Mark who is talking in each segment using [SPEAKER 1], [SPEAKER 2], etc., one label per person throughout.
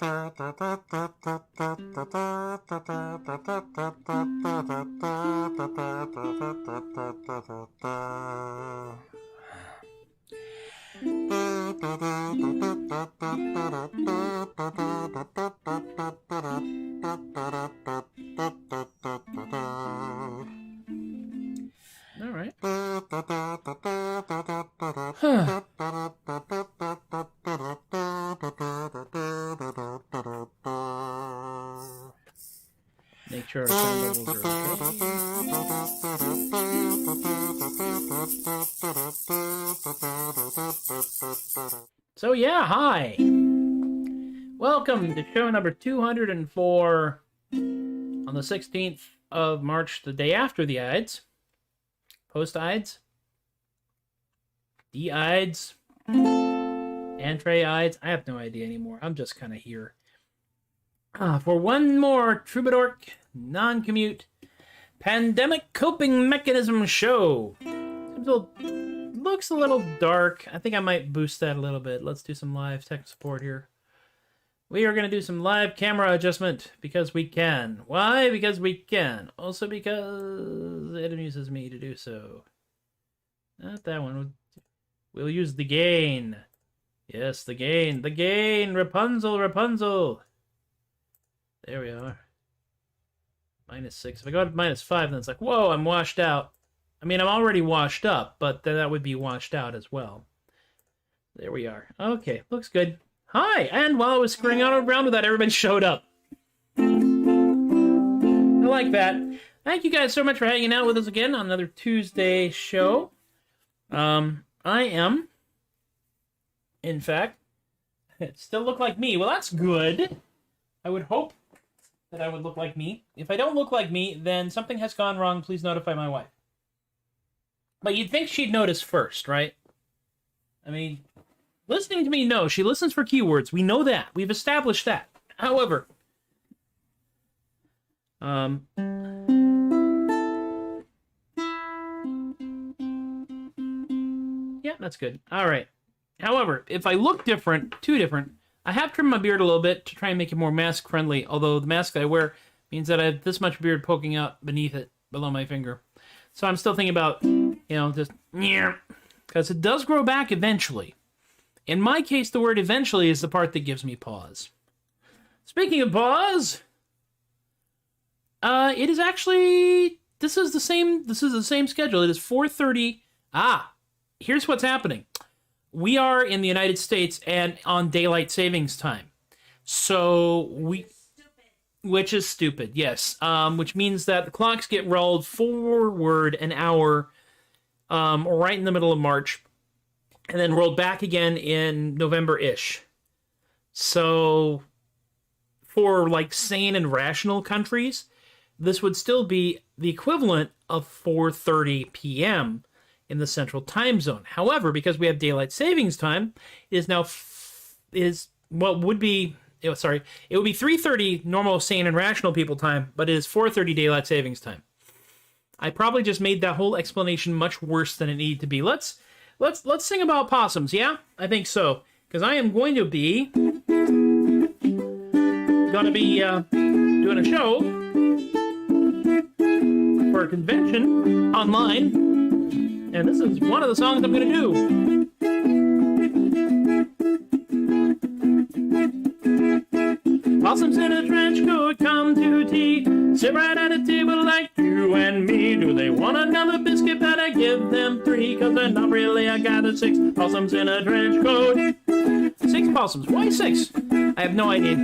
[SPEAKER 1] All right. Make sure our sound levels are okay. So yeah, hi. Welcome to show number 204 on the 16th of March, the day after the Ides. Post-Ides, de-Ides, Antre-Ides. I have no idea anymore. I'm just kind of here. For one more Troubadork non-commute pandemic coping mechanism show. Looks a little dark. I think I might boost that a little bit. Let's do some live tech support here. We are going to do some live camera adjustment because we can. Why? Because we can. Also because it amuses me to do so. Not that one. We'll use the gain. Yes, the gain. The gain. Rapunzel, Rapunzel. There we are. -6. If I go to -5, then it's like, whoa, I'm washed out. I mean, I'm already washed up, but then that would be washed out as well. There we are. Okay, looks good. Hi, and while I was screwing around with that, everybody showed up. I like that. Thank you guys so much for hanging out with us again on another Tuesday show. I am, in fact, still look like me. Well, that's good. I would hope that I would look like me. If I don't look like me, then something has gone wrong. Please notify my wife. But you'd think she'd notice first, right? I mean, listening to me, no. She listens for keywords. We know that. We've established that. However, yeah, that's good. All right. However, if I look different, too different, I have trimmed my beard a little bit to try and make it more mask-friendly, although the mask that I wear means that I have this much beard poking out beneath it, below my finger. So I'm still thinking about, just, because it does grow back eventually. In my case, the word eventually is the part that gives me pause. Speaking of pause, it is actually, this is the same schedule. It is 4:30. Here's what's happening. We are in the United States and on daylight savings time. So which is stupid, yes. Which means that the clocks get rolled forward an hour right in the middle of March and then rolled back again in November-ish. So for like sane and rational countries, this would still be the equivalent of 4:30 p.m. in the central time zone. However, because we have daylight savings time, it is now it would be 3:30 normal, sane, and rational people time, but it is 4:30 daylight savings time. I probably just made that whole explanation much worse than it needed to be. Let's sing about possums, yeah? I think so, because I am going to be doing a show for a convention online. And this is one of the songs I'm going to do. Possums in a trench coat come to tea. Sit right at a table like you and me. Do they want another biscuit? Better give them 3, because they're not really a guy of 6 possums in a trench coat. 6 possums. Why 6? I have no idea.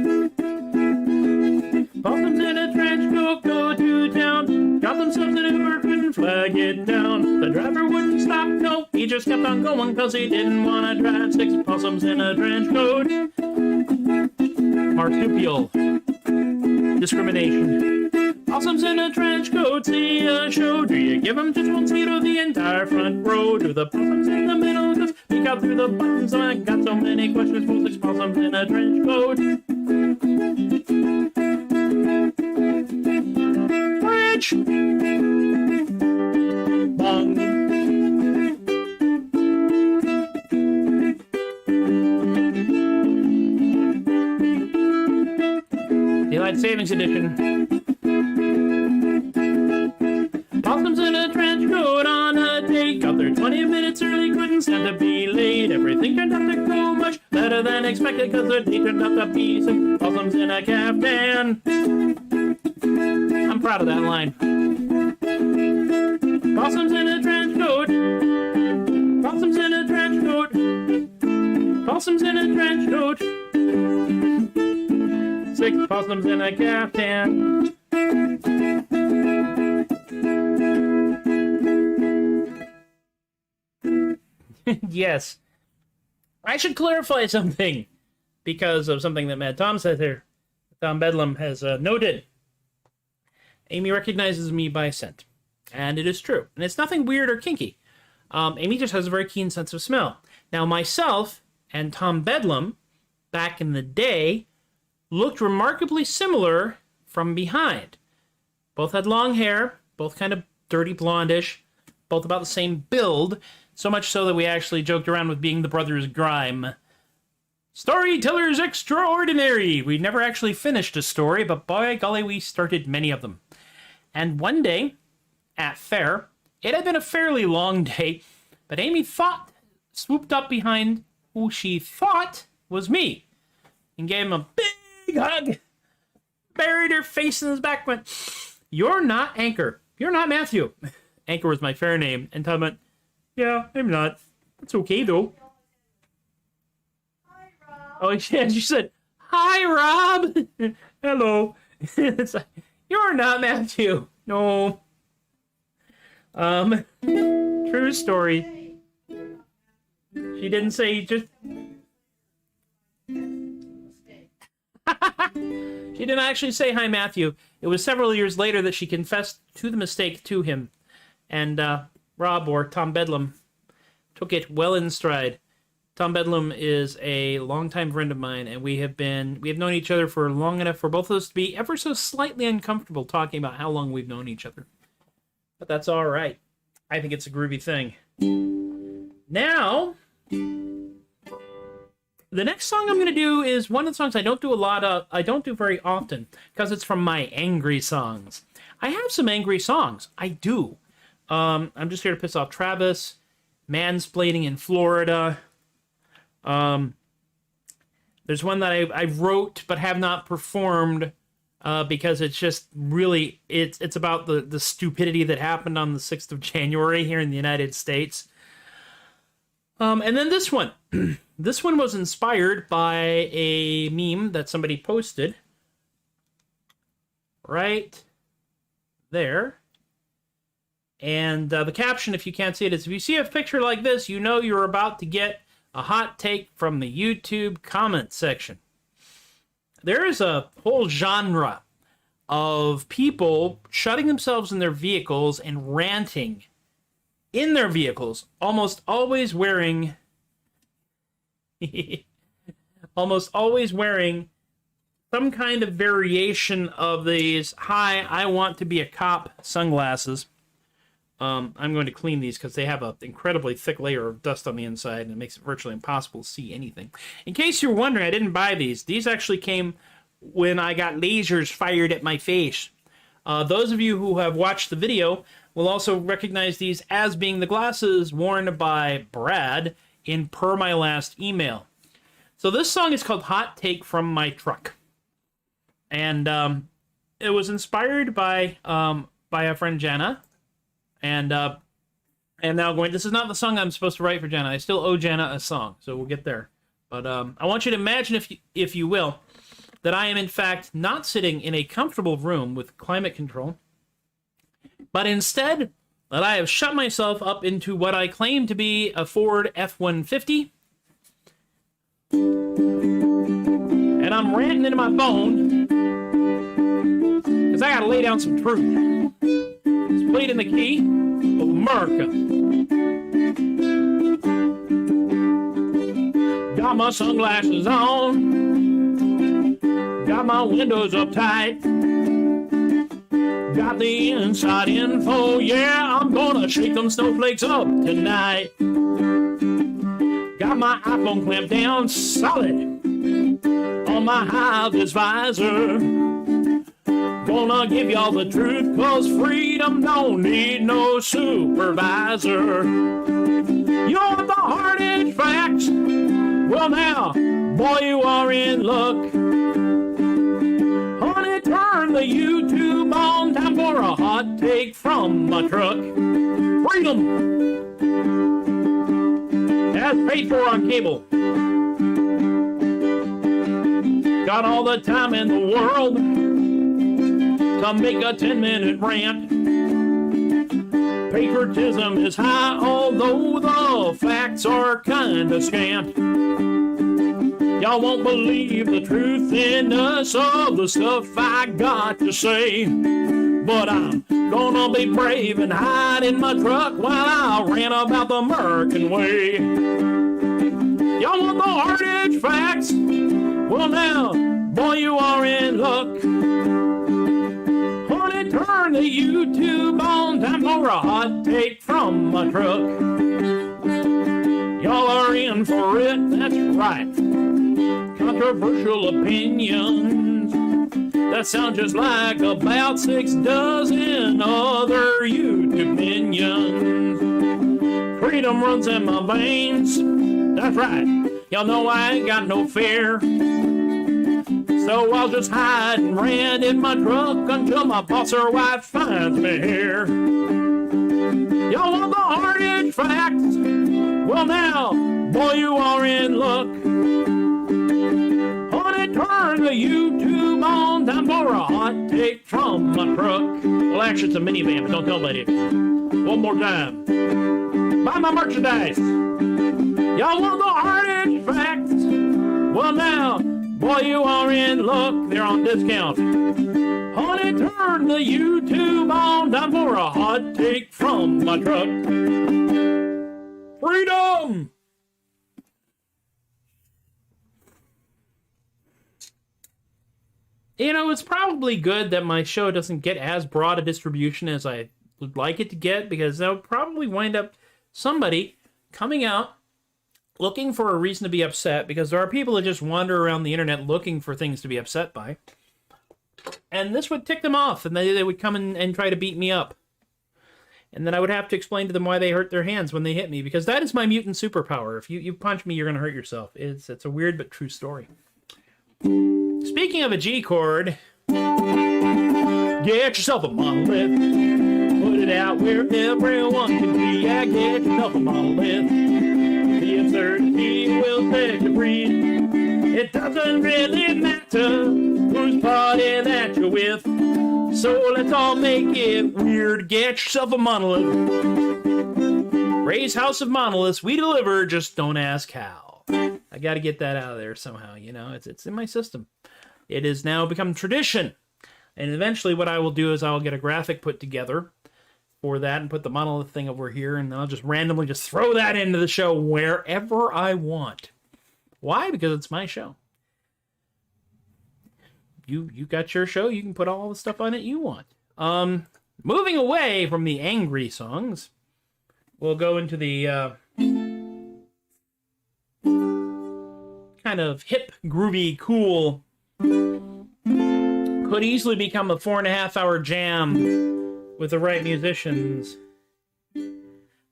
[SPEAKER 1] Possums in a trench coat go to town. Got themselves an Uber, couldn't flag it down. The driver wouldn't stop, no, he just kept on going, cause he didn't want to drive 6 possums in a trench coat. Marsupial discrimination. Possums in a trench coat see a show. Do you give them just one seat or the entire front row? Do the possums in the middle just peek out through the buttons? I got so many questions for 6 possums in a trench coat. Bridge! Bong! Daylight Savings Edition. Possums in a trench coat on a date. Got there 20 minutes early, couldn't stand to be late. Everything turned out to go much better than expected, cause the date turned out to be some possums in a caftan. I'm proud of that line. Possums in a trench coat. Possums in a trench coat. Possums in a trench coat. 6 possums in a caftan. Yes. I should clarify something because of something that Mad Tom said here. Tom Bedlam has noted. Amy recognizes me by scent. And it is true. And it's nothing weird or kinky. Amy just has a very keen sense of smell. Now, myself and Tom Bedlam, back in the day, looked remarkably similar from behind. Both had long hair, both kind of dirty blondish, both about the same build, so much so that we actually joked around with being the brothers Grime. Storytellers extraordinary! We never actually finished a story, but by golly, we started many of them. And one day, at fair, it had been a fairly long day, but Amy swooped up behind who she thought was me, and gave him a big hug, buried her face in his back, went, "You're not Anchor. You're not Matthew." Anchor was my fair name, and Tom went, "Yeah, I'm not. It's okay, though." Hi, Rob. Oh, yeah, she said, "Hi, Rob." Hello. It's like, "You're not Matthew." No. True story. She didn't say just... She didn't actually say hi, Matthew. It was several years later that she confessed to the mistake to him. And Rob, or Tom Bedlam, took it well in stride. Tom Bedlam is a longtime friend of mine, and we have known each other for long enough for both of us to be ever so slightly uncomfortable talking about how long we've known each other. But that's all right. I think it's a groovy thing. Now, the next song I'm going to do is one of the songs I don't do very often, because it's from my angry songs. I have some angry songs. I do. I'm just here to piss off Travis, mansplaining in Florida. There's one that I wrote but have not performed because it's just really, it's about the stupidity that happened on the 6th of January here in the United States. And then this one. This one was inspired by a meme that somebody posted right there. And the caption, if you can't see it, is, "If you see a picture like this, you know you're about to get a hot take from the YouTube comment section." There is a whole genre of people shutting themselves in their vehicles and ranting in their vehicles, almost always wearing some kind of variation of these "Hi, I want to be a cop" sunglasses. I'm going to clean these because they have an incredibly thick layer of dust on the inside, and it makes it virtually impossible to see anything. In case you're wondering, I didn't buy these. These actually came when I got lasers fired at my face. Those of you who have watched the video will also recognize these as being the glasses worn by Brad in Per My Last Email. So this song is called "Hot Take from My Truck." And it was inspired by a friend, Jenna. And now this is not the song I'm supposed to write for Jenna. I still owe Jenna a song, so we'll get there. But I want you to imagine, if you will, that I am in fact not sitting in a comfortable room with climate control, but instead that I have shut myself up into what I claim to be a Ford F-150, and I'm ranting into my phone because I gotta lay down some truth. It's played in the key of America. Got my sunglasses on, got my windows up tight, got the inside info, yeah, I'm gonna shake them snowflakes up tonight. Got my iPhone clamped down solid on my high-vis visor. Gonna give y'all the truth, 'cause freedom don't need no supervisor. You want the hard-edged facts? Well now, boy, you are in luck. Honey, turn the YouTube on, time for a hot take from my truck. Freedom! As paid for on cable. Got all the time in the world to make a 10-minute rant. Patriotism is high, although the facts are kinda scant. Y'all won't believe the truthiness of the stuff I got to say, but I'm gonna be brave and hide in my truck while I rant about the American way. Y'all want the hard-edged facts? Well now, boy, you are in luck. Honey, turn the YouTube on, time for a hot take from my truck. Y'all are in for it, that's right. Controversial opinions that sound just like about 6 dozen other YouTube minions. Freedom runs in my veins, that's right. Y'all know I ain't got no fear. So I'll just hide and rant in my truck until my boss or wife finds me here. Y'all want the hard-edged facts? Well now, boy, you are in luck. Honey, turn the YouTube on, time for a hot take from my truck. Well, actually, it's a minivan, but don't tell nobody. One more time. Buy my merchandise. Y'all want the hard-edged facts? Well now, boy, you are in luck. They're on discount. Honey, turn the YouTube on, time for a hot take from my truck. Freedom! You know, it's probably good that my show doesn't get as broad a distribution as I would like it to get, because that would probably wind up somebody coming out looking for a reason to be upset, because there are people that just wander around the internet looking for things to be upset by. And this would tick them off, and they would come and try to beat me up. And then I would have to explain to them why they hurt their hands when they hit me, because that is my mutant superpower. If you punch me, you're going to hurt yourself. It's a weird but true story. Speaking of a G chord, get yourself a monolith. Put it out where everyone can see. Yeah, get yourself a monolith. The absurdity will set you free. It doesn't really matter whose party that you're with. So let's all make it weird. Get yourself a monolith. Ray's House of Monoliths, we deliver, just don't ask how. I got to get that out of there somehow, you know. It's in my system. It has now become tradition. And eventually what I will do is I will get a graphic put together for that and put the monolith thing over here, and I'll just randomly just throw that into the show wherever I want. Why? Because it's my show. You got your show, you can put all the stuff on it you want. Moving away from the angry songs, we'll go into the kind of hip, groovy, cool, could easily become a 4.5-hour jam with the right musicians,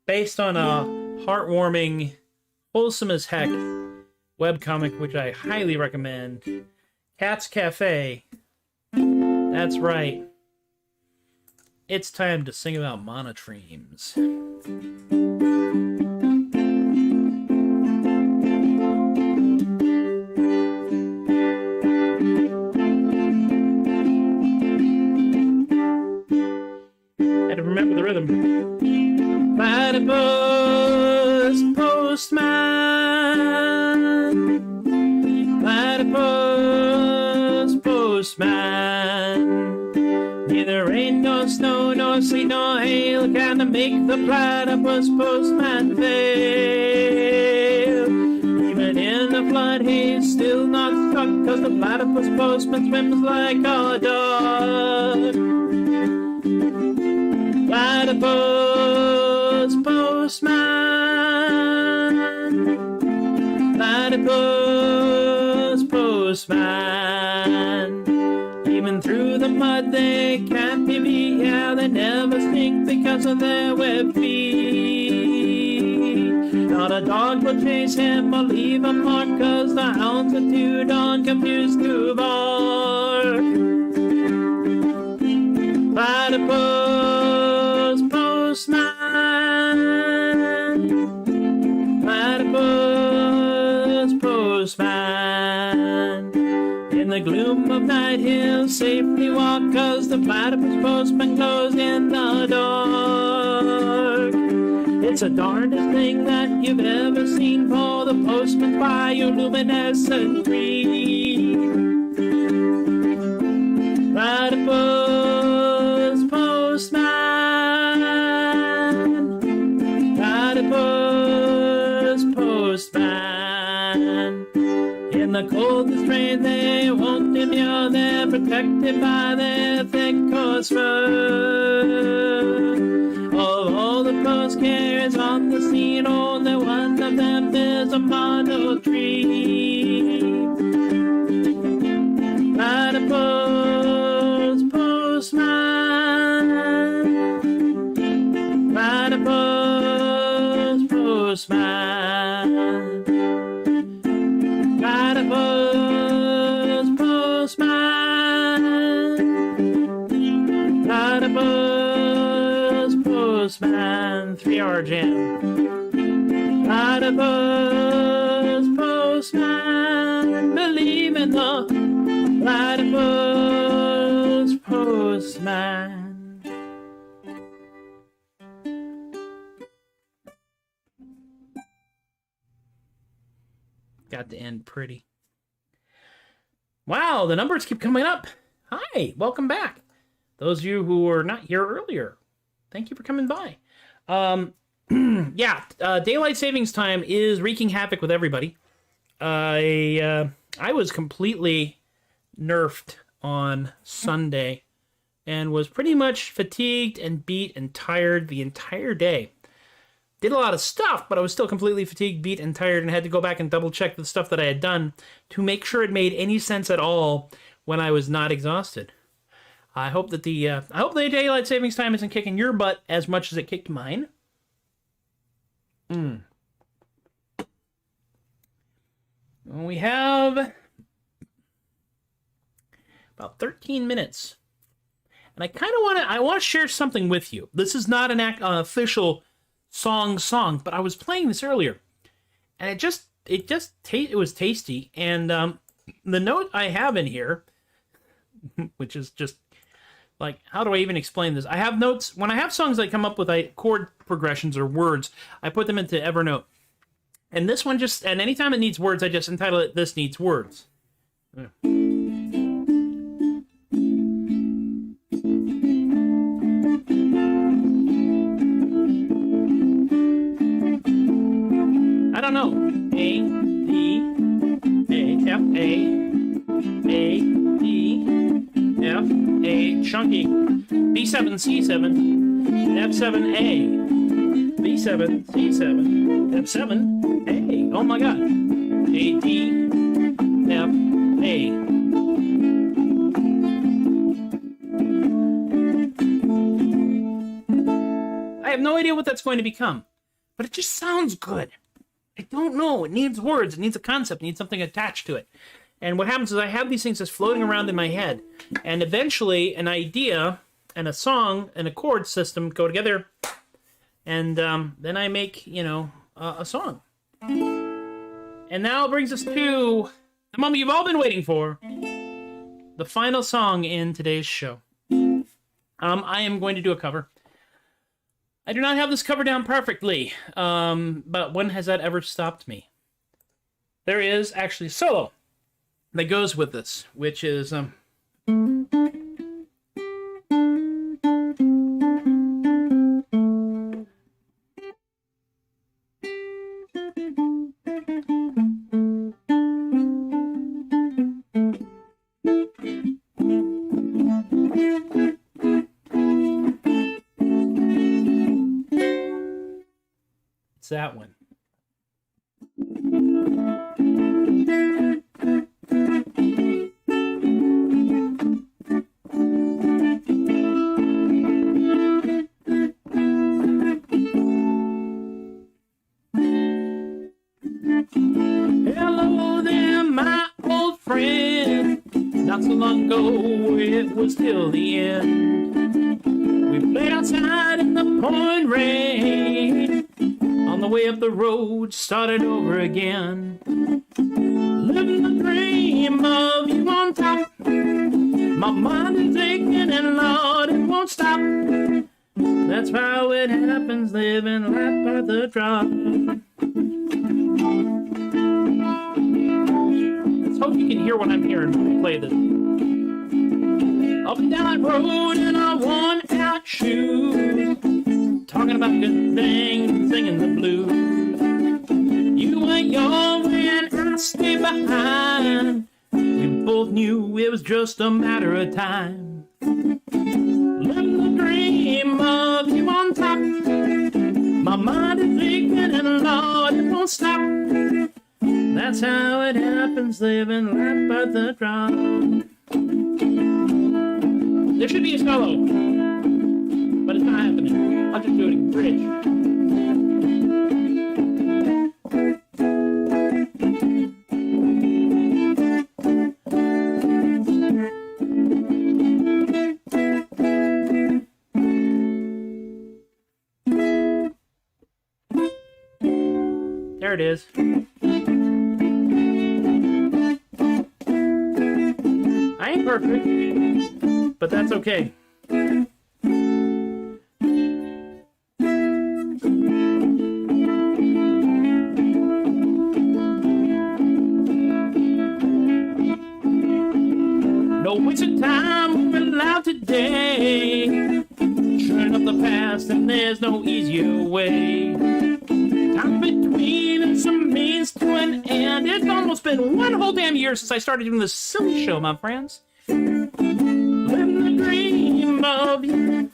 [SPEAKER 1] based on a heartwarming, wholesome as heck webcomic, which I highly recommend. Cat's Cafe. That's right. It's time to sing about monotremes. Had to remember the rhythm. Platypus, postman. Platypus, postman. Neither rain nor snow nor sleet nor hail can make the platypus postman fail. Even in a flood he's still not stuck, 'cause the platypus postman swims like a duck. Platypus postman. Platypus postman. He Even through the mud they can't be beat. Yeah, they never stink because of their web feet. Not a dog will chase him or leave a mark, 'cause the hounds are too darn confused to bark. Platypus postman, platypus postman. In the gloom of night he'll safely walk, 'cause the platypus postman glows in the dark. It's the darndest thing that you've ever seen, for the postman's bioluminescent green. Platypus postman, platypus postman. In the coldest rain they won't demur, they're protected by their thick coarse fur. Of all the post carriers on the scene, only one of them is a Monotremes. Platypus postman, platypus postman, platypus postman, platypus postman. 3-hour jam. Platypus postman, believe in the platypus postman. Got to end pretty. Wow, the numbers keep coming up. Hi, welcome back. Those of you who were not here earlier, thank you for coming by. Daylight savings time is wreaking havoc with everybody. I was completely nerfed on Sunday and was pretty much fatigued and beat and tired the entire day. Did a lot of stuff, but I was still completely fatigued, beat, and tired, and had to go back and double check the stuff that I had done to make sure it made any sense at all when I was not exhausted. I hope that the daylight savings time isn't kicking your butt as much as it kicked mine. We have about 13 minutes, and I kind of want to share something with you. This is not an official song, but I was playing this earlier, and it was tasty. And the note I have in here, which is just like, how do I even explain this? I have notes when I have songs that come up with chord progressions or words. I put them into Evernote, and this one and anytime it needs words, I just entitle it "This Needs Words." I don't know. A, D, A, F, A, D, F, A, chunky. B7, C7, F7, A, B7, C7, F7, A. Oh my god. A, D, F, A. I have no idea what that's going to become, but it just sounds good. I don't know. It needs words. It needs a concept. It needs something attached to it. And what happens is I have these things just floating around in my head. And eventually an idea and a song and a chord system go together. And then I make, a song. And now it brings us to the moment you've all been waiting for. The final song in today's show. I am going to do a cover. I do not have this cover down perfectly, but when has that ever stopped me? There is actually a solo that goes with this, which is... It's that one. Not so long ago, it was till the end. We played outside in the pouring rain. On the way up the road, started over again. Living the dream of you on top. My mind is aching and Lord, it won't stop. That's how it happens, living life by the drop. Let's hope you can hear what I'm hearing when I play this. Up and down that road in our worn-out shoes, talking about good things, singing the blues. You went your way and I stayed behind. We both knew it was just a matter of time. Living the dream of you on top. My mind is aching and Lord, it won't stop. That's how it happens, living life by the drop. There should be a solo, but it's not happening. I'll just do it in bridge. There it is. I ain't perfect, but that's okay. No wasted time we're allowed today. Churn up the past and there's no easier way. Time between us a means to an end. It's almost been one whole damn year since I started doing this silly show, my friends. Living the dream of you.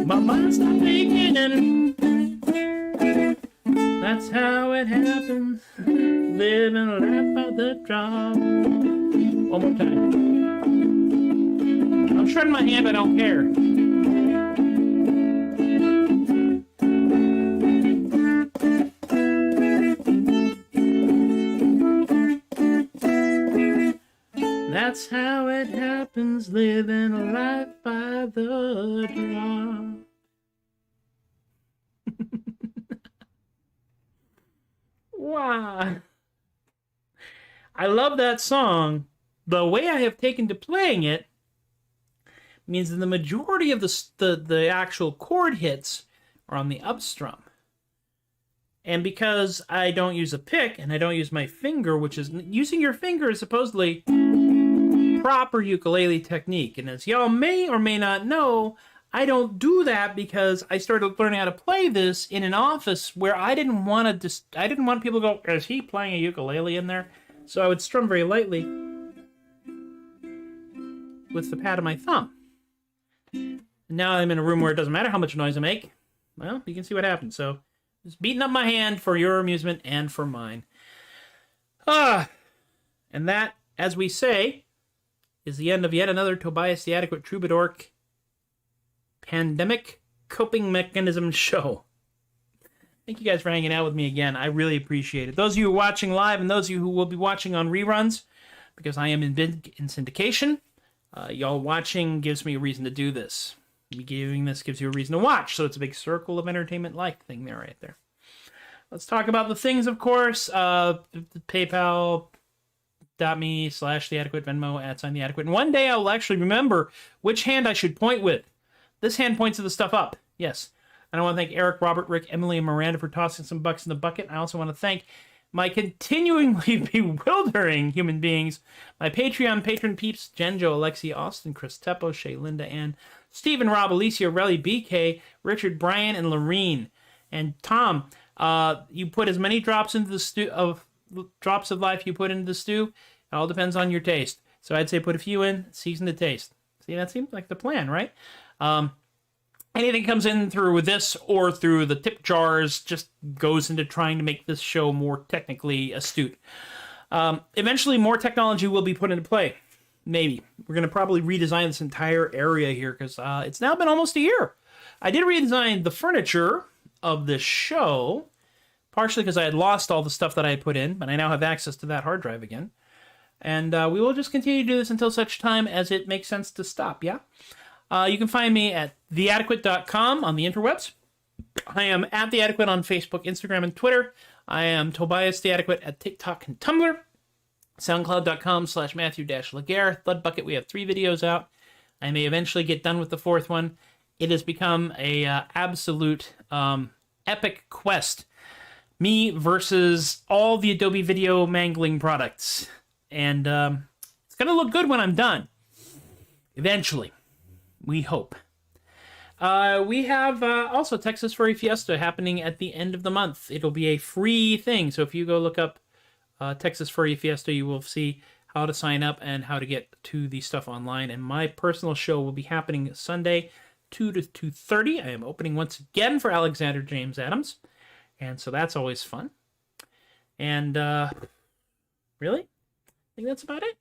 [SPEAKER 1] My mind's not thinking, and that's how it happens. Living life by the drop. One more time. I'm shredding my hand, I don't care. That's how it happens, living a life by the drop. Wow. I love that song. The way I have taken to playing it means that the majority of the actual chord hits are on the upstrum. And because I don't use a pick and I don't use my finger, which is using your finger is supposedly proper ukulele technique. And as y'all may or may not know, I don't do that because I started learning how to play this in an office where I didn't want people to go, is he playing a ukulele in there? So I would strum very lightly with the pad of my thumb. And now I'm in a room where it doesn't matter how much noise I make. Well, you can see what happens. So just beating up my hand for your amusement and for mine. And that, as we say, is the end of yet another Tobias the Adequate Troubadork Pandemic Coping Mechanism show. Thank you guys for hanging out with me again. I really appreciate it. Those of you who are watching live and those of you who will be watching on reruns, because I am in syndication, y'all watching gives me a reason to do this. Me doing this gives you a reason to watch, so it's a big circle of entertainment life thing there, right there. Let's talk about the things, of course. PayPal.me/theadequate, Venmo, @theadequate. And one day I will actually remember which hand I should point with. This hand points to the stuff up. Yes. And I want to thank Eric, Robert, Rick, Emily, and Miranda for tossing some bucks in the bucket. I also want to thank my continuingly bewildering human beings, my Patreon patron peeps, Jen, Joe, Alexia, Austin, Chris Teppo, Shay, Linda, Ann, Stephen, Rob, Alicia, Relly, BK, Richard, Brian, and Lorene. And Tom, you put as many drops into the stew of drops of life you put into the stew. It all depends on your taste. So I'd say put a few in, season to taste. See, that seems like the plan, right? Anything comes in through this or through the tip jars just goes into trying to make this show more technically astute. Eventually, more technology will be put into play. Maybe. We're going to probably redesign this entire area here because it's now been almost a year. I did redesign the furniture of this show, partially because I had lost all the stuff that I had put in, but I now have access to that hard drive again. And we will just continue to do this until such time as it makes sense to stop, yeah? You can find me at theadequate.com on the interwebs. I am at The Adequate on Facebook, Instagram, and Twitter. I am Tobias The Adequate at TikTok and Tumblr. SoundCloud.com/Matthew-Laguerre. THUD Bucket, we have 3 videos out. I may eventually get done with the 4th one. It has become a absolute epic quest. Me versus all the Adobe video mangling products. And it's going to look good when I'm done. Eventually. We hope. We have also Texas Furry Fiesta happening at the end of the month. It'll be a free thing. So if you go look up Texas Furry Fiesta, you will see how to sign up and how to get to the stuff online. And my personal show will be happening Sunday, 2 to 2:30. I am opening once again for Alexander James Adams. And so that's always fun. And really? I think that's about it.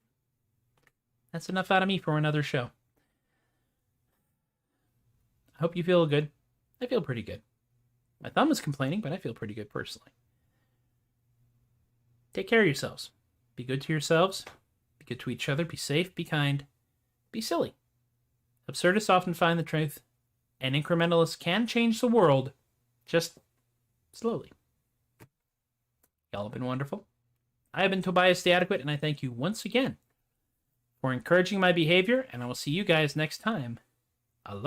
[SPEAKER 1] That's enough out of me for another show. I hope you feel good. I feel pretty good. My thumb is complaining, but I feel pretty good personally. Take care of yourselves. Be good to yourselves. Be good to each other. Be safe. Be kind. Be silly. Absurdists often find the truth, and incrementalists can change the world, just slowly. Y'all have been wonderful. I have been Tobias the Adequate, and I thank you once again for encouraging my behavior, and I will see you guys next time